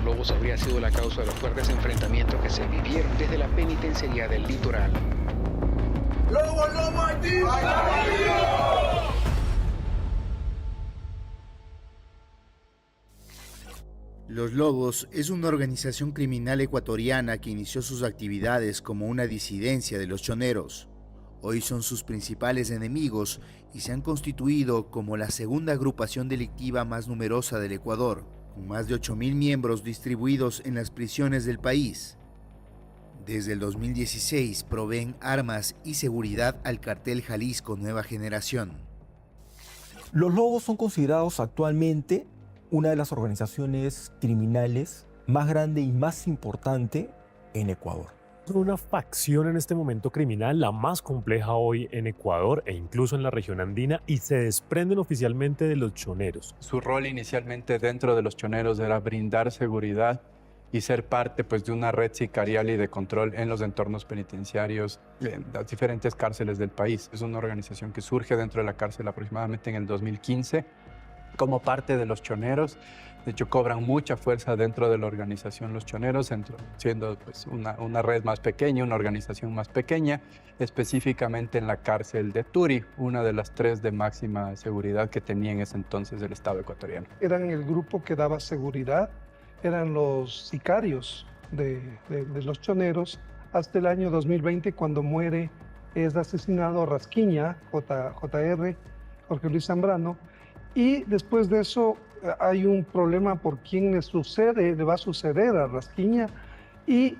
lobos habría sido la causa de los fuertes enfrentamientos que se vivieron desde la penitenciaría del litoral. ¡Lobo, lobo, activo! Los Lobos es una organización criminal ecuatoriana que inició sus actividades como una disidencia de los choneros. Hoy son sus principales enemigos y se han constituido como la segunda agrupación delictiva más numerosa del Ecuador, con más de 8.000 miembros distribuidos en las prisiones del país. Desde el 2016 proveen armas y seguridad al cartel Jalisco Nueva Generación. Los Lobos son considerados actualmente una de las organizaciones criminales más grande y más importante en Ecuador. Son una facción en este momento criminal, la más compleja hoy en Ecuador e incluso en la región andina, y se desprenden oficialmente de los choneros. Su rol inicialmente dentro de los choneros era brindar seguridad y ser parte de una red sicarial y de control en los entornos penitenciarios en las diferentes cárceles del país. Es una organización que surge dentro de la cárcel aproximadamente en el 2015 como parte de los choneros. De hecho, cobran mucha fuerza dentro de la organización los choneros, siendo una red más pequeña, una organización más pequeña, específicamente en la cárcel de Turi, una de las 3 de máxima seguridad que tenía en ese entonces el Estado ecuatoriano. Eran el grupo que daba seguridad, eran los sicarios de los choneros, hasta el año 2020, cuando es asesinado Rasquiña, JR, Jorge Luis Zambrano, y después de eso hay un problema por quién le va a suceder a Rasquiña, y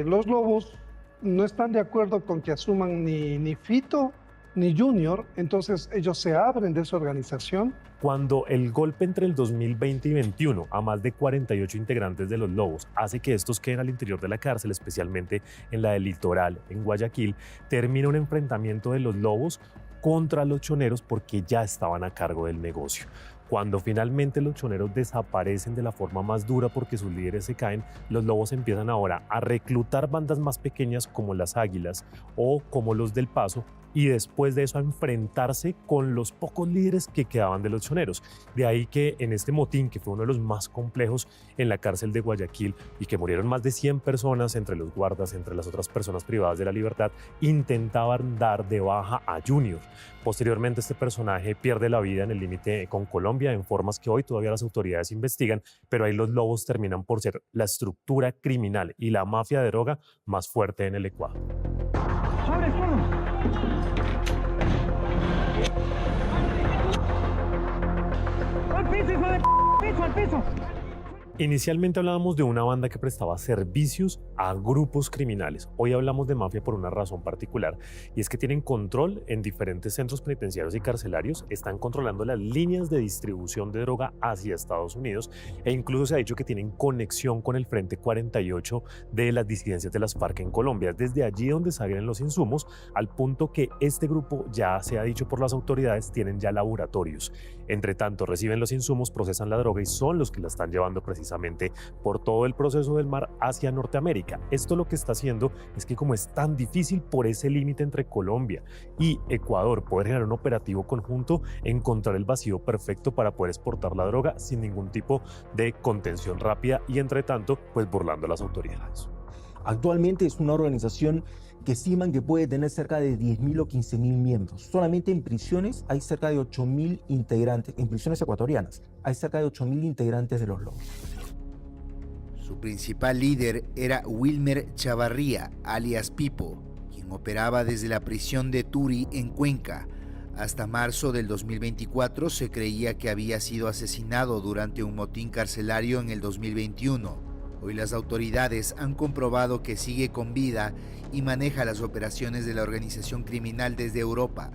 los Lobos no están de acuerdo con que asuman ni Fito ni Junior, entonces ellos se abren de esa organización. Cuando el golpe entre el 2020 y 2021 a más de 48 integrantes de los Lobos hace que estos queden al interior de la cárcel, especialmente en la del Litoral, en Guayaquil, termina un enfrentamiento de los Lobos contra los choneros porque ya estaban a cargo del negocio. Cuando finalmente los choneros desaparecen de la forma más dura porque sus líderes se caen, los Lobos empiezan ahora a reclutar bandas más pequeñas como las Águilas o como los del Paso, y después de eso a enfrentarse con los pocos líderes que quedaban de los choneros. De ahí que en este motín, que fue uno de los más complejos en la cárcel de Guayaquil y que murieron más de 100 personas entre los guardas, entre las otras personas privadas de la libertad, intentaban dar de baja a Junior. Posteriormente este personaje pierde la vida en el límite con Colombia en formas que hoy todavía las autoridades investigan, pero ahí los Lobos terminan por ser la estructura criminal y la mafia de droga más fuerte en el Ecuador. ¡Al piso! Inicialmente hablábamos de una banda que prestaba servicios a grupos criminales. Hoy hablamos de mafia por una razón particular, y es que tienen control en diferentes centros penitenciarios y carcelarios, están controlando las líneas de distribución de droga hacia Estados Unidos, e incluso se ha dicho que tienen conexión con el Frente 48 de las disidencias de las FARC en Colombia. Es desde allí donde salen los insumos, al punto que este grupo, ya se ha dicho por las autoridades, tienen ya laboratorios. Entre tanto, reciben los insumos, procesan la droga y son los que la están llevando precisamente por todo el proceso del mar hacia Norteamérica. Esto lo que está haciendo es que, como es tan difícil por ese límite entre Colombia y Ecuador poder generar un operativo conjunto, encontrar el vacío perfecto para poder exportar la droga sin ningún tipo de contención rápida y, entre tanto, pues burlando a las autoridades. Actualmente es una organización que estiman que puede tener cerca de 10.000 o 15.000 miembros. Solamente en prisiones hay cerca de 8.000 integrantes, en prisiones ecuatorianas hay cerca de 8.000 integrantes de los Lobos. Su principal líder era Wilmer Chavarría, alias Pipo, quien operaba desde la prisión de Turi en Cuenca. Hasta marzo del 2024 se creía que había sido asesinado durante un motín carcelario en el 2021. Hoy las autoridades han comprobado que sigue con vida y maneja las operaciones de la organización criminal desde Europa.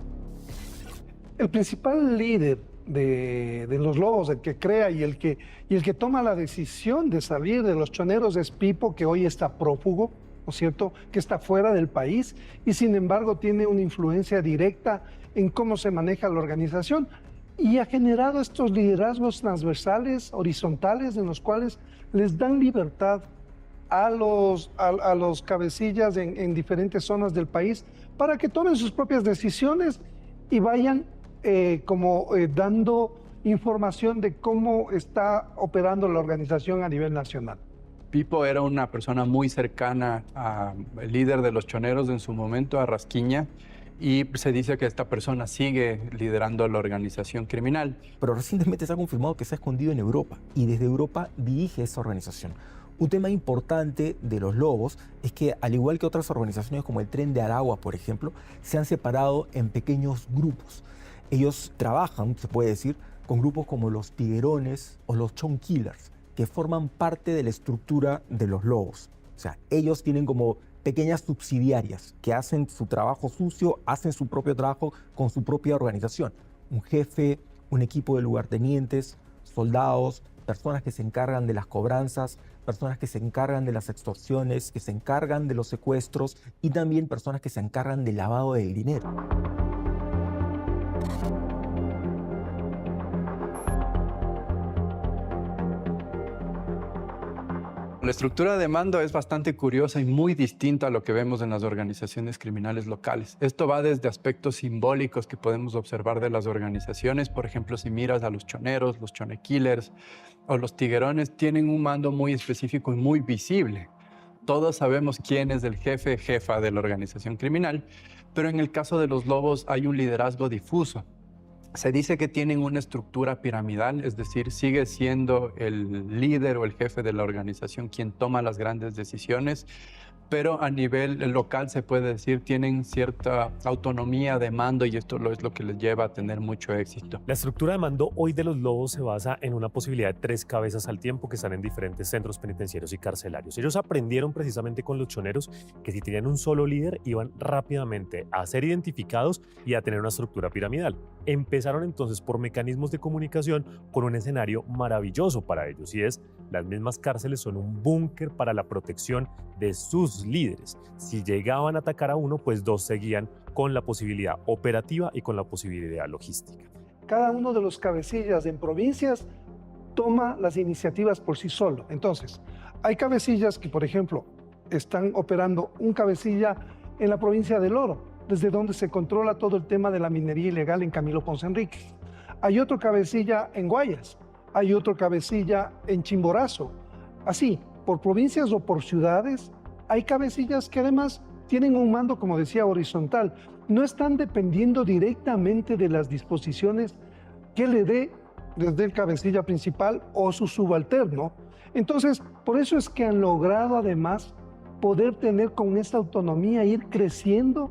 El principal líder de los Lobos, el que crea y el que toma la decisión de salir de los choneros, es Pipo, que hoy está prófugo, ¿no es cierto?, que está fuera del país y sin embargo tiene una influencia directa en cómo se maneja la organización, y ha generado estos liderazgos transversales, horizontales, en los cuales les dan libertad a los cabecillas en diferentes zonas del país para que tomen sus propias decisiones y vayan dando información de cómo está operando la organización a nivel nacional. Pipo era una persona muy cercana al líder de los choneros en su momento, a Rasquiña, y se dice que esta persona sigue liderando la organización criminal. Pero recientemente se ha confirmado que se ha escondido en Europa y desde Europa dirige esa organización. Un tema importante de los Lobos es que, al igual que otras organizaciones como el Tren de Aragua, por ejemplo, se han separado en pequeños grupos. Ellos trabajan, se puede decir, con grupos como los Tiguerones o los Chon Killers, que forman parte de la estructura de los Lobos. O sea, ellos tienen como pequeñas subsidiarias que hacen su trabajo sucio, hacen su propio trabajo con su propia organización. Un jefe, un equipo de lugartenientes, soldados, personas que se encargan de las cobranzas, personas que se encargan de las extorsiones, que se encargan de los secuestros y también personas que se encargan del lavado del dinero. La estructura de mando es bastante curiosa y muy distinta a lo que vemos en las organizaciones criminales locales. Esto va desde aspectos simbólicos que podemos observar de las organizaciones. Por ejemplo, si miras a los choneros, los chone killers o los tiguerones, tienen un mando muy específico y muy visible. Todos sabemos quién es el jefe, jefa de la organización criminal, pero en el caso de los lobos hay un liderazgo difuso. Se dice que tienen una estructura piramidal, es decir, sigue siendo el líder o el jefe de la organización quien toma las grandes decisiones, pero a nivel local se puede decir tienen cierta autonomía de mando y esto es lo que les lleva a tener mucho éxito. La estructura de mando hoy de los Lobos se basa en una posibilidad de 3 cabezas al tiempo que están en diferentes centros penitenciarios y carcelarios. Ellos aprendieron precisamente con los choneros que si tenían un solo líder iban rápidamente a ser identificados y a tener una estructura piramidal. Empezaron entonces por mecanismos de comunicación con un escenario maravilloso para ellos y es las mismas cárceles son un búnker para la protección de sus líderes. Si llegaban a atacar a uno, pues 2 seguían con la posibilidad operativa y con la posibilidad logística. Cada uno de los cabecillas en provincias toma las iniciativas por sí solo. Entonces, hay cabecillas que, por ejemplo, están operando un cabecilla en la provincia del Oro, desde donde se controla todo el tema de la minería ilegal en Camilo Ponce Enríquez. Hay otro cabecilla en Guayas, hay otro cabecilla en Chimborazo. Así, por provincias o por ciudades, hay cabecillas que además tienen un mando, como decía, horizontal. No están dependiendo directamente de las disposiciones que le dé desde el cabecilla principal o su subalterno. Entonces, por eso es que han logrado además poder tener con esta autonomía, ir creciendo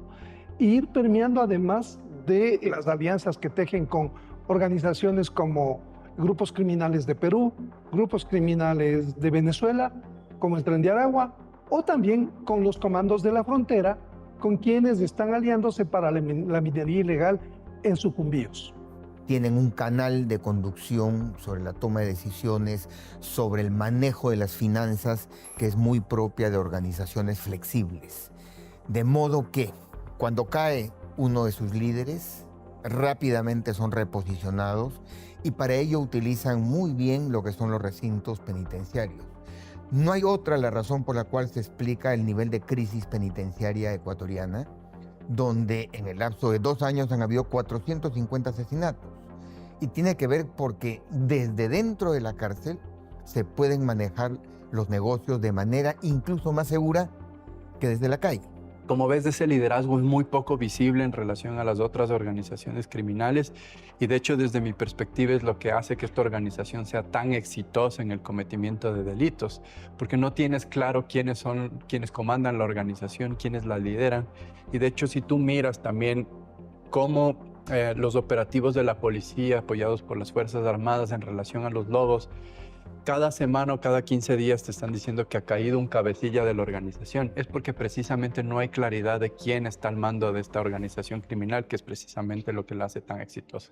e ir permeando además de las alianzas que tejen con organizaciones como grupos criminales de Perú, grupos criminales de Venezuela, como el Tren de Aragua, o también con los comandos de la frontera, con quienes están aliándose para la minería ilegal en Sucumbíos. Tienen un canal de conducción sobre la toma de decisiones, sobre el manejo de las finanzas, que es muy propia de organizaciones flexibles. De modo que cuando cae uno de sus líderes, rápidamente son reposicionados y para ello utilizan muy bien lo que son los recintos penitenciarios. No hay otra la razón por la cual se explica el nivel de crisis penitenciaria ecuatoriana, donde en el lapso de 2 años han habido 450 asesinatos. Y tiene que ver porque desde dentro de la cárcel se pueden manejar los negocios de manera incluso más segura que desde la calle. Como ves, ese liderazgo es muy poco visible en relación a las otras organizaciones criminales y de hecho desde mi perspectiva es lo que hace que esta organización sea tan exitosa en el cometimiento de delitos, porque no tienes claro quiénes son quienes comandan la organización, quiénes la lideran y de hecho si tú miras también cómo los operativos de la policía apoyados por las Fuerzas Armadas en relación a los lobos, cada semana o cada 15 días te están diciendo que ha caído un cabecilla de la organización. Es porque precisamente no hay claridad de quién está al mando de esta organización criminal, que es precisamente lo que la hace tan exitosa.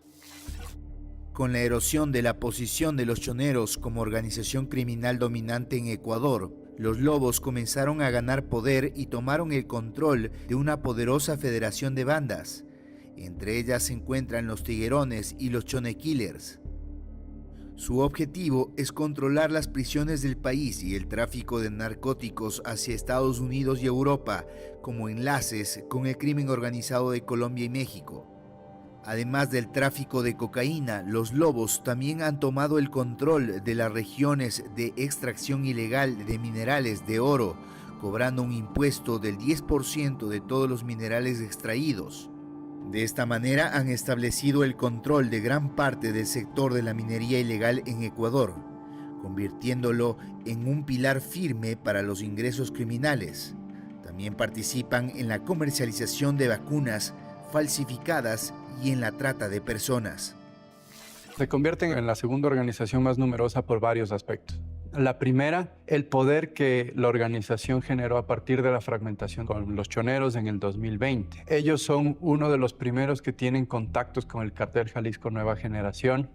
Con la erosión de la posición de los choneros como organización criminal dominante en Ecuador, los lobos comenzaron a ganar poder y tomaron el control de una poderosa federación de bandas. Entre ellas se encuentran los tiguerones y los chone killers. Su objetivo es controlar las prisiones del país y el tráfico de narcóticos hacia Estados Unidos y Europa como enlaces con el crimen organizado de Colombia y México. Además del tráfico de cocaína, los lobos también han tomado el control de las regiones de extracción ilegal de minerales de oro, cobrando un impuesto del 10% de todos los minerales extraídos. De esta manera han establecido el control de gran parte del sector de la minería ilegal en Ecuador, convirtiéndolo en un pilar firme para los ingresos criminales. También participan en la comercialización de vacunas falsificadas y en la trata de personas. Se convierten en la segunda organización más numerosa por varios aspectos. La primera, el poder que la organización generó a partir de la fragmentación con los choneros en el 2020. Ellos son uno de los primeros que tienen contactos con el Cartel Jalisco Nueva Generación,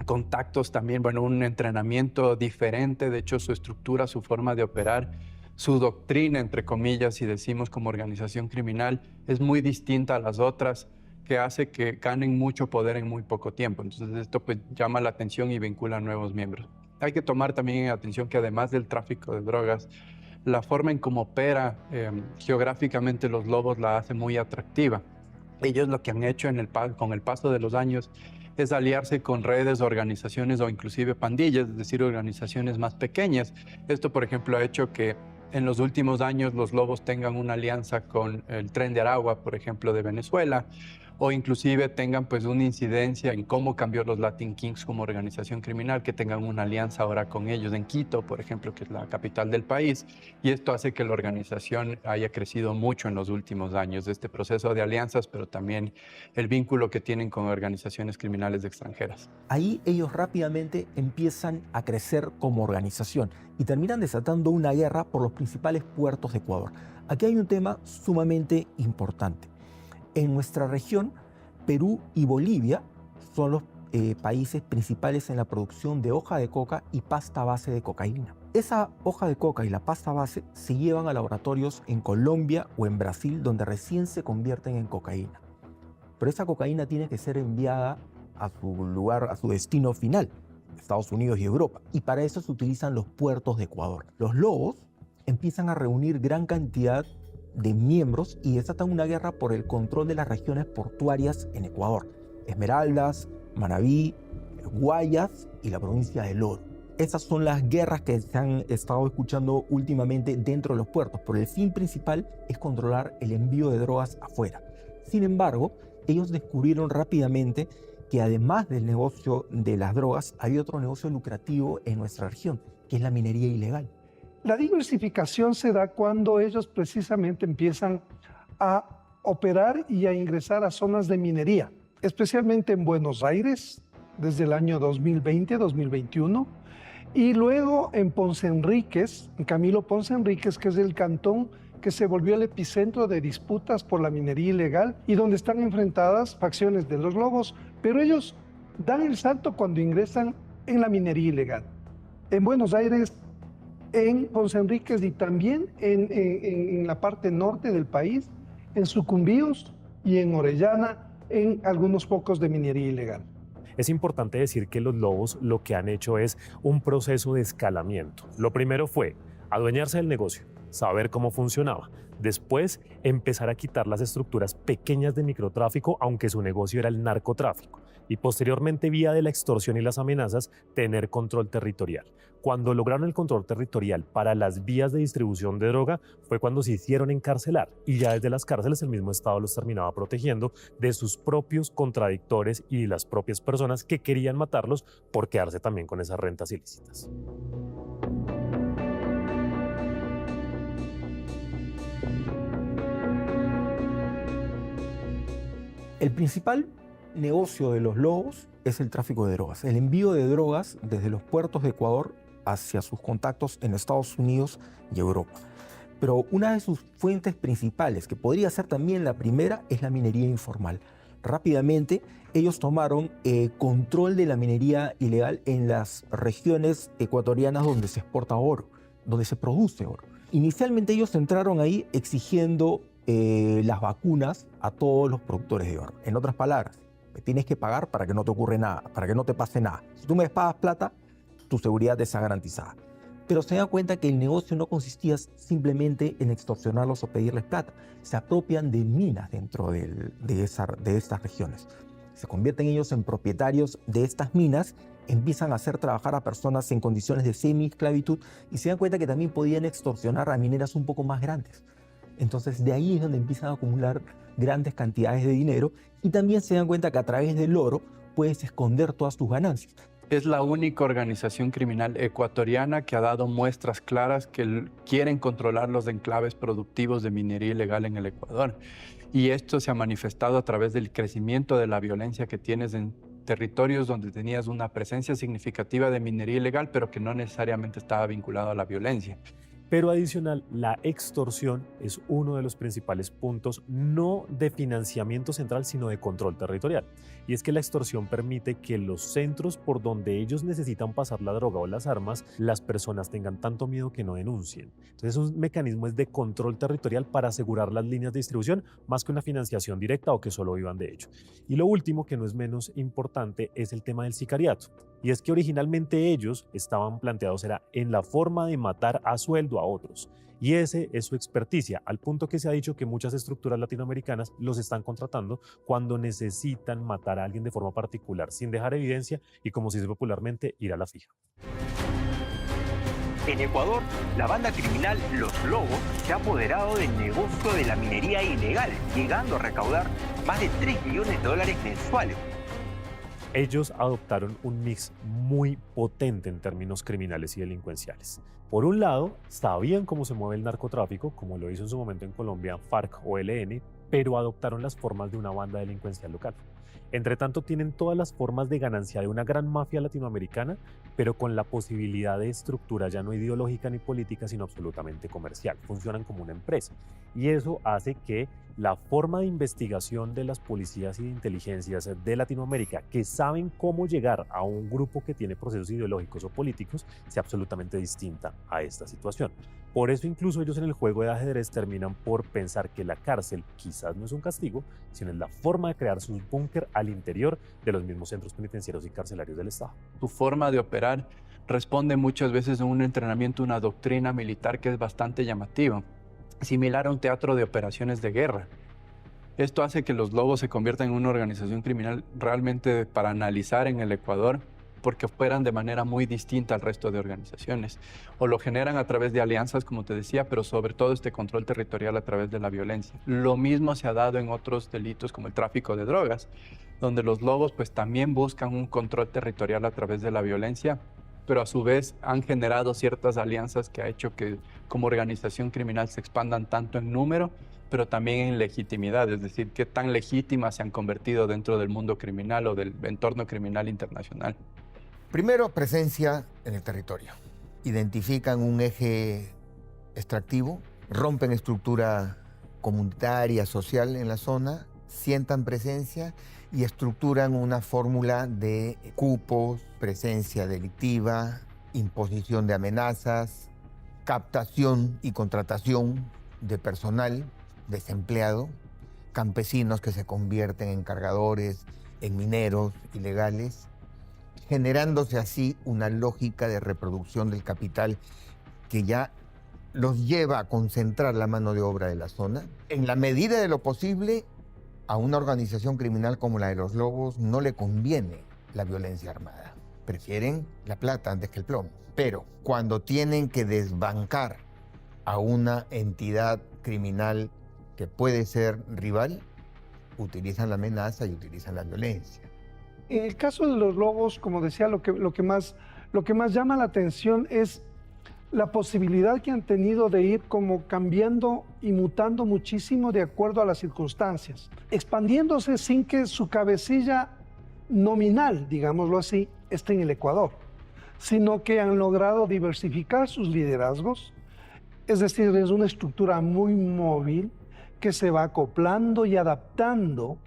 contactos también, un entrenamiento diferente, de hecho su estructura, su forma de operar, su doctrina, entre comillas, si decimos como organización criminal, es muy distinta a las otras, que hace que ganen mucho poder en muy poco tiempo. Entonces esto pues llama la atención y vincula a nuevos miembros. Hay que tomar también en atención que además del tráfico de drogas, la forma en cómo opera geográficamente los lobos la hace muy atractiva. Ellos lo que han hecho con el paso de los años es aliarse con redes, organizaciones o inclusive pandillas, es decir, organizaciones más pequeñas. Esto, por ejemplo, ha hecho que en los últimos años los lobos tengan una alianza con el Tren de Aragua, por ejemplo, de Venezuela, o inclusive tengan pues una incidencia en cómo cambió los Latin Kings como organización criminal, que tengan una alianza ahora con ellos en Quito, por ejemplo, que es la capital del país, y esto hace que la organización haya crecido mucho en los últimos años, este proceso de alianzas, pero también el vínculo que tienen con organizaciones criminales extranjeras. Ahí ellos rápidamente empiezan a crecer como organización y terminan desatando una guerra por los principales puertos de Ecuador. Aquí hay un tema sumamente importante. En nuestra región, Perú y Bolivia son los países principales en la producción de hoja de coca y pasta base de cocaína. Esa hoja de coca y la pasta base se llevan a laboratorios en Colombia o en Brasil, donde recién se convierten en cocaína. Pero esa cocaína tiene que ser enviada a su lugar, a su destino final, Estados Unidos y Europa. Y para eso se utilizan los puertos de Ecuador. Los lobos empiezan a reunir gran cantidad de miembros y desatan una guerra por el control de las regiones portuarias en Ecuador: Esmeraldas, Manabí, Guayas y la provincia del Oro. Esas son las guerras que se han estado escuchando últimamente dentro de los puertos, pero el fin principal es controlar el envío de drogas afuera. Sin embargo, ellos descubrieron rápidamente que además del negocio de las drogas, había otro negocio lucrativo en nuestra región, que es la minería ilegal. La diversificación se da cuando ellos precisamente empiezan a operar y a ingresar a zonas de minería, especialmente en Buenos Aires, desde el año 2020-2021, y luego en Ponce Enríquez, en Camilo Ponce Enríquez, que es el cantón que se volvió el epicentro de disputas por la minería ilegal y donde están enfrentadas facciones de los lobos, pero ellos dan el salto cuando ingresan en la minería ilegal. En Buenos Aires, en Ponce Enríquez y también en la parte norte del país, en Sucumbíos y en Orellana, en algunos focos de minería ilegal. Es importante decir que los lobos lo que han hecho es un proceso de escalamiento. Lo primero fue adueñarse del negocio, saber cómo funcionaba. Después, empezar a quitar las estructuras pequeñas de microtráfico, aunque su negocio era el narcotráfico. Y posteriormente, vía de la extorsión y las amenazas, tener control territorial. Cuando lograron el control territorial para las vías de distribución de droga, fue cuando se hicieron encarcelar. Y ya desde las cárceles el mismo Estado los terminaba protegiendo de sus propios contradictores y de las propias personas que querían matarlos por quedarse también con esas rentas ilícitas. El principal negocio de los lobos es el tráfico de drogas, el envío de drogas desde los puertos de Ecuador hacia sus contactos en Estados Unidos y Europa. Pero una de sus fuentes principales, que podría ser también la primera, es la minería informal. Rápidamente, ellos tomaron control de la minería ilegal en las regiones ecuatorianas donde se exporta oro, donde se produce oro. Inicialmente ellos entraron ahí exigiendo las vacunas a todos los productores de oro. En otras palabras, me tienes que pagar para que no te ocurra nada, para que no te pase nada. Si tú me pagas plata, tu seguridad está garantizada. Pero se dan cuenta que el negocio no consistía simplemente en extorsionarlos o pedirles plata. Se apropian de minas dentro de estas regiones. se convierten ellos en propietarios de estas minas, empiezan a hacer trabajar a personas en condiciones de semi-esclavitud y se dan cuenta que también podían extorsionar a mineras un poco más grandes. Entonces de ahí es donde empiezan a acumular grandes cantidades de dinero y también se dan cuenta que a través del oro puedes esconder todas tus ganancias. Es la única organización criminal ecuatoriana que ha dado muestras claras que quieren controlar los enclaves productivos de minería ilegal en el Ecuador. Y esto se ha manifestado a través del crecimiento de la violencia que tienes en territorios donde tenías una presencia significativa de minería ilegal, pero que no necesariamente estaba vinculado a la violencia. Pero adicional, la extorsión es uno de los principales puntos, no de financiamiento central, sino de control territorial. Y es que la extorsión permite que los centros por donde ellos necesitan pasar la droga o las armas, las personas tengan tanto miedo que no denuncien. Entonces, un mecanismo es de control territorial para asegurar las líneas de distribución, más que una financiación directa o que solo vivan de ello. Y lo último, que no es menos importante, es el tema del sicariato. Y es que originalmente ellos estaban planteados era en la forma de matar a sueldo a otros. Y ese es su experticia, al punto que se ha dicho que muchas estructuras latinoamericanas los están contratando cuando necesitan matar a alguien de forma particular, sin dejar evidencia y, como se dice popularmente, ir a la fija. En Ecuador, la banda criminal Los Lobos se ha apoderado del negocio de la minería ilegal, llegando a recaudar más de $3 millones mensuales. Ellos adoptaron un mix muy potente en términos criminales y delincuenciales. Por un lado, sabían cómo se mueve el narcotráfico, como lo hizo en su momento en Colombia FARC o ELN, pero adoptaron las formas de una banda delincuencial local. Entre tanto, tienen todas las formas de ganancia de una gran mafia latinoamericana, pero con la posibilidad de estructura ya no ideológica ni política, sino absolutamente comercial. Funcionan como una empresa. Y eso hace que la forma de investigación de las policías y de inteligencias de Latinoamérica, que saben cómo llegar a un grupo que tiene procesos ideológicos o políticos, sea absolutamente distinta a esta situación. Por eso incluso ellos en el juego de ajedrez terminan por pensar que la cárcel quizás no es un castigo, sino es la forma de crear sus búnker al interior de los mismos centros penitenciarios y carcelarios del Estado. Tu forma de operar responde muchas veces a un entrenamiento, una doctrina militar que es bastante llamativa, similar a un teatro de operaciones de guerra. Esto hace que los Lobos se conviertan en una organización criminal realmente para analizar en el Ecuador, porque operan de manera muy distinta al resto de organizaciones. O lo generan a través de alianzas, como te decía, pero sobre todo este control territorial a través de la violencia. Lo mismo se ha dado en otros delitos como el tráfico de drogas, donde los Lobos pues también buscan un control territorial a través de la violencia, pero a su vez han generado ciertas alianzas que ha hecho que como organización criminal se expandan tanto en número, pero también en legitimidad, es decir, qué tan legítimas se han convertido dentro del mundo criminal o del entorno criminal internacional. Primero, presencia en el territorio. Identifican un eje extractivo, rompen estructura comunitaria, social en la zona, sientan presencia y estructuran una fórmula de cupos, presencia delictiva, imposición de amenazas, captación y contratación de personal desempleado, campesinos que se convierten en cargadores, en mineros ilegales, generándose así una lógica de reproducción del capital que ya los lleva a concentrar la mano de obra de la zona. En la medida de lo posible, a una organización criminal como la de los Lobos no le conviene la violencia armada. Prefieren la plata antes que el plomo. Pero cuando tienen que desbancar a una entidad criminal que puede ser rival, utilizan la amenaza y utilizan la violencia. En el caso de los Lobos, como decía, lo que más llama la atención es la posibilidad que han tenido de ir como cambiando y mutando muchísimo de acuerdo a las circunstancias, expandiéndose sin que su cabecilla nominal, digámoslo así, esté en el Ecuador, sino que han logrado diversificar sus liderazgos, es decir, es una estructura muy móvil que se va acoplando y adaptando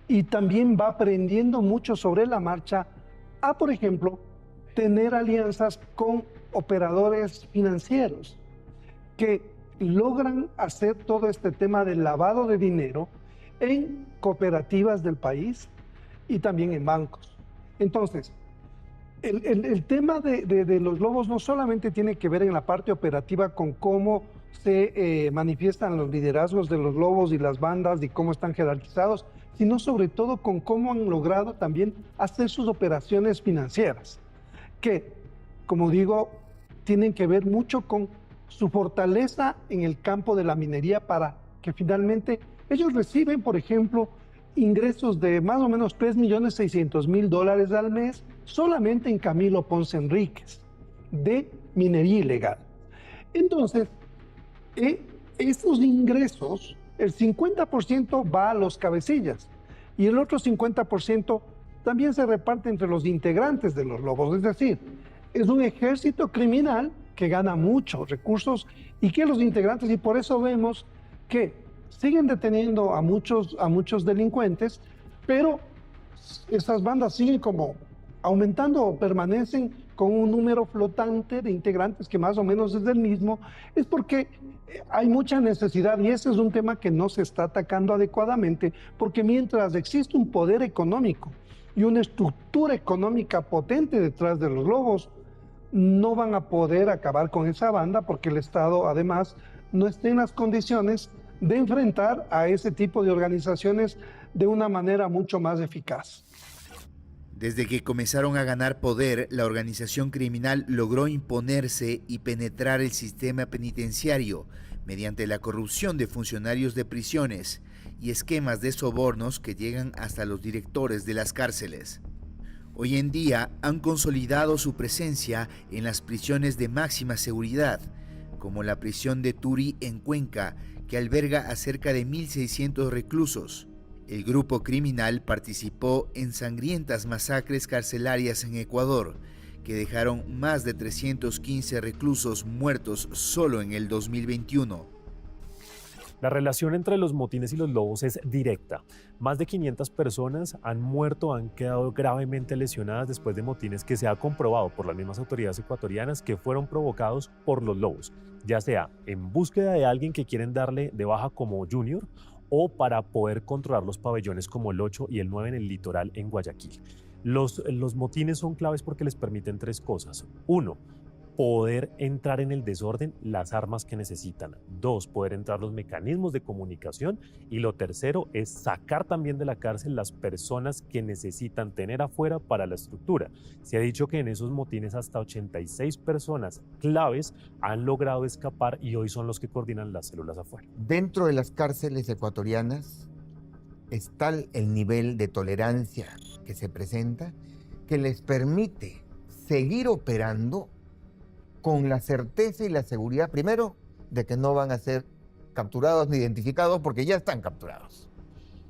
y también va aprendiendo mucho sobre la marcha a, por ejemplo, tener alianzas con operadores financieros que logran hacer todo este tema del lavado de dinero en cooperativas del país y también en bancos. Entonces, el tema de los Lobos no solamente tiene que ver en la parte operativa con cómo se manifiestan los liderazgos de los Lobos y las bandas y cómo están jerarquizados, sino sobre todo con cómo han logrado también hacer sus operaciones financieras, que, como digo, tienen que ver mucho con su fortaleza en el campo de la minería para que finalmente ellos reciben, por ejemplo, ingresos de más o menos $3.600.000 al mes solamente en Camilo Ponce Enríquez, de minería ilegal. Entonces, estos ingresos, el 50% va a los cabecillas y el otro 50% también se reparte entre los integrantes de los lobos. Es decir, es un ejército criminal que gana muchos recursos y que los integrantes, y por eso vemos que siguen deteniendo a muchos delincuentes, pero esas bandas siguen como aumentando o permanecen con un número flotante de integrantes que más o menos es el mismo, es porque hay mucha necesidad y ese es un tema que no se está atacando adecuadamente, porque mientras existe un poder económico y una estructura económica potente detrás de los lobos, no van a poder acabar con esa banda porque el Estado además no está en las condiciones de enfrentar a ese tipo de organizaciones de una manera mucho más eficaz. Desde que comenzaron a ganar poder, la organización criminal logró imponerse y penetrar el sistema penitenciario mediante la corrupción de funcionarios de prisiones y esquemas de sobornos que llegan hasta los directores de las cárceles. Hoy en día han consolidado su presencia en las prisiones de máxima seguridad, como la prisión de Turi en Cuenca, que alberga a cerca de 1.600 reclusos. El grupo criminal participó en sangrientas masacres carcelarias en Ecuador, que dejaron más de 315 reclusos muertos solo en el 2021. La relación entre los motines y los lobos es directa. Más de 500 personas han muerto o han quedado gravemente lesionadas después de motines que se ha comprobado por las mismas autoridades ecuatorianas que fueron provocados por los lobos, ya sea en búsqueda de alguien que quieren darle de baja como Junior o para poder controlar los pabellones como el 8 y el 9 en el litoral en Guayaquil. Los motines son claves porque les permiten tres cosas. 1, poder entrar en el desorden las armas que necesitan. 2, poder entrar los mecanismos de comunicación. Y lo tercero es sacar también de la cárcel las personas que necesitan tener afuera para la estructura. Se ha dicho que en esos motines hasta 86 personas claves han logrado escapar y hoy son los que coordinan las células afuera. Dentro de las cárceles ecuatorianas está el nivel de tolerancia que se presenta que les permite seguir operando con la certeza y la seguridad, primero, de que no van a ser capturados ni identificados porque ya están capturados.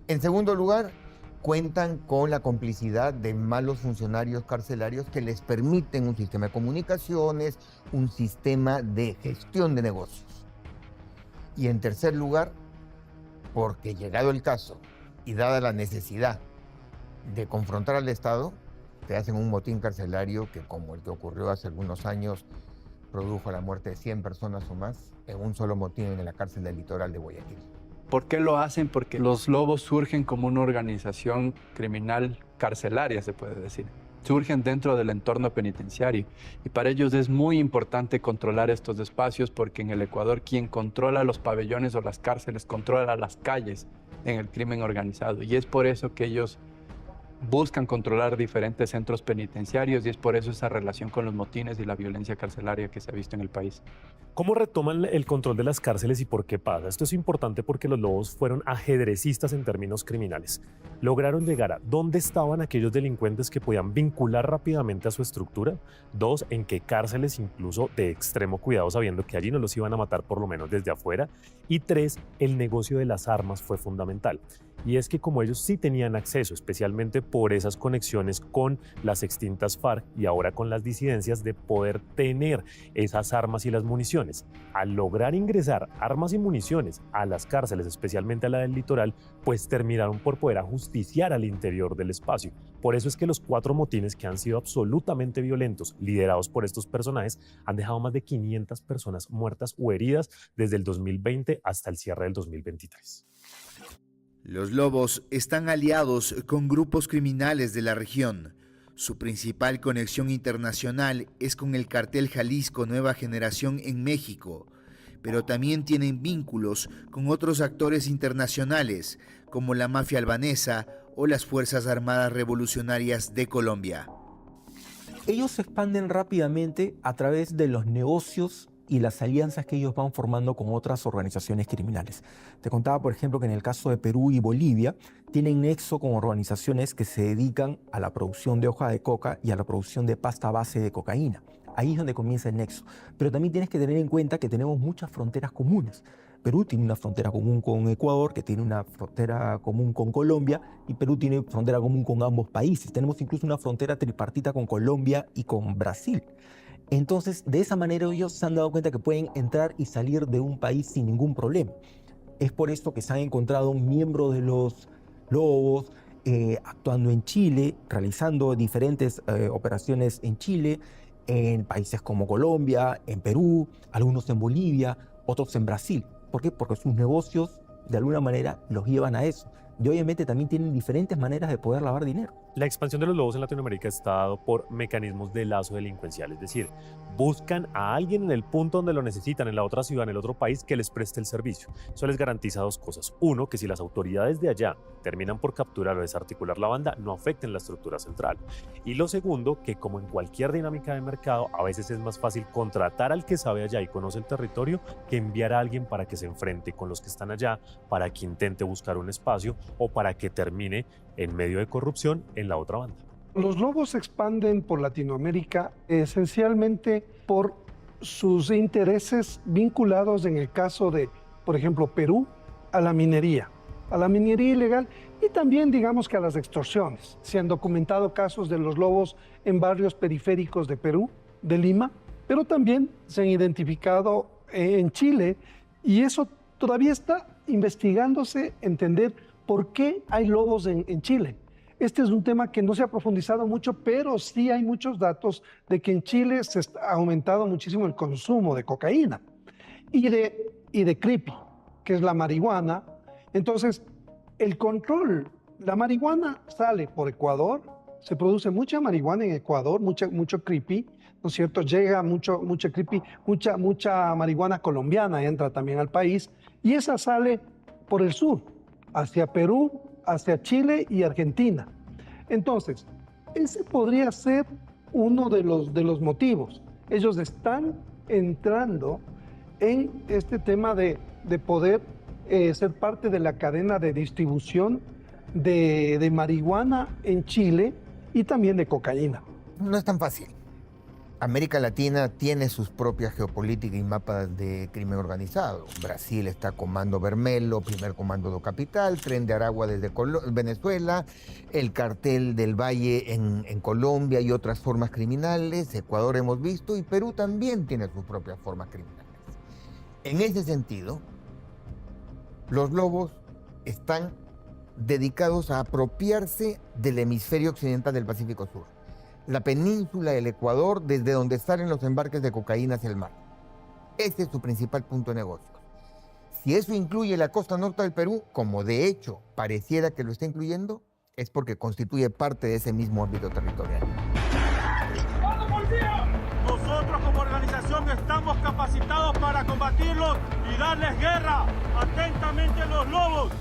En segundo lugar, cuentan con la complicidad de malos funcionarios carcelarios que les permiten un sistema de comunicaciones, un sistema de gestión de negocios. Y en tercer lugar, porque llegado el caso y dada la necesidad de confrontar al Estado, te hacen un motín carcelario que, como el que ocurrió hace algunos años, produjo la muerte de 100 personas o más en un solo motín en la cárcel del litoral de Guayaquil. ¿Por qué lo hacen? Porque los lobos surgen como una organización criminal carcelaria, se puede decir. Surgen dentro del entorno penitenciario y para ellos es muy importante controlar estos espacios porque en el Ecuador quien controla los pabellones o las cárceles controla las calles en el crimen organizado y es por eso que ellos buscan controlar diferentes centros penitenciarios y es por eso esa relación con los motines y la violencia carcelaria que se ha visto en el país. ¿Cómo retoman el control de las cárceles y por qué pasa? Esto es importante porque los lobos fueron ajedrecistas en términos criminales. Lograron llegar a dónde estaban aquellos delincuentes que podían vincular rápidamente a su estructura. 2, en qué cárceles incluso de extremo cuidado, sabiendo que allí no los iban a matar por lo menos desde afuera. Y 3, el negocio de las armas fue fundamental. Y es que como ellos sí tenían acceso, especialmente por esas conexiones con las extintas FARC y ahora con las disidencias, de poder tener esas armas y las municiones. Al lograr ingresar armas y municiones a las cárceles, especialmente a la del litoral, pues terminaron por poder ajusticiar al interior del espacio. Por eso es que los 4 motines que han sido absolutamente violentos, liderados por estos personajes, han dejado más de 500 personas muertas o heridas desde el 2020 hasta el cierre del 2023. Los lobos están aliados con grupos criminales de la región. Su principal conexión internacional es con el cartel Jalisco Nueva Generación en México, pero también tienen vínculos con otros actores internacionales, como la mafia albanesa o las Fuerzas Armadas Revolucionarias de Colombia. Ellos se expanden rápidamente a través de los negocios y las alianzas que ellos van formando con otras organizaciones criminales. Te contaba, por ejemplo, que en el caso de Perú y Bolivia tienen nexo con organizaciones que se dedican a la producción de hoja de coca y a la producción de pasta base de cocaína. Ahí es donde comienza el nexo. Pero también tienes que tener en cuenta que tenemos muchas fronteras comunes. Perú tiene una frontera común con Ecuador, que tiene una frontera común con Colombia, y Perú tiene frontera común con ambos países. Tenemos incluso una frontera tripartita con Colombia y con Brasil. Entonces, de esa manera ellos se han dado cuenta que pueden entrar y salir de un país sin ningún problema. Es por esto que se han encontrado miembros de los Lobos actuando en Chile, realizando diferentes operaciones en Chile, en países como Colombia, en Perú, algunos en Bolivia, otros en Brasil. ¿Por qué? Porque sus negocios, de alguna manera, los llevan a eso. Y obviamente también tienen diferentes maneras de poder lavar dinero. La expansión de los lobos en Latinoamérica está dado por mecanismos de lazo delincuencial, es decir, buscan a alguien en el punto donde lo necesitan, en la otra ciudad, en el otro país, que les preste el servicio. Eso les garantiza dos cosas. Uno, que si las autoridades de allá terminan por capturar o desarticular la banda, no afecten la estructura central. Y lo segundo, que como en cualquier dinámica de mercado, a veces es más fácil contratar al que sabe allá y conoce el territorio que enviar a alguien para que se enfrente con los que están allá, para que intente buscar un espacio o para que termine en medio de corrupción en la otra banda. Los lobos se expanden por Latinoamérica esencialmente por sus intereses vinculados, en el caso de, por ejemplo, Perú, a la minería ilegal y también, digamos, que a las extorsiones. Se han documentado casos de los lobos en barrios periféricos de Perú, de Lima, pero también se han identificado en Chile, y eso todavía está investigándose, entender por qué hay lobos en Chile. Este es un tema que no se ha profundizado mucho, pero sí hay muchos datos de que en Chile se ha aumentado muchísimo el consumo de cocaína y de creepy, que es la marihuana. Entonces, el control, la marihuana sale por Ecuador, se produce mucha marihuana en Ecuador, mucho creepy, ¿no es cierto? Llega mucho creepy, mucha marihuana colombiana entra también al país, y esa sale por el sur, hacia Perú, hacia Chile y Argentina. Entonces, ese podría ser uno de los motivos. Ellos están entrando en este tema de poder ser parte de la cadena de distribución de marihuana en Chile y también de cocaína. No es tan fácil. América Latina tiene sus propias geopolíticas y mapas de crimen organizado. Brasil está Comando Vermelho, Primer Comando do Capital, Tren de Aragua desde Venezuela, el Cartel del Valle en Colombia y otras formas criminales. Ecuador hemos visto, y Perú también tiene sus propias formas criminales. En ese sentido, los lobos están dedicados a apropiarse del hemisferio occidental del Pacífico Sur, la península del Ecuador, desde donde salen los embarques de cocaína hacia el mar. Ese es su principal punto de negocio. Si eso incluye la costa norte del Perú, como de hecho pareciera que lo está incluyendo, es porque constituye parte de ese mismo ámbito territorial. Nosotros como organización estamos capacitados para combatirlos y darles guerra. Atentamente, los lobos.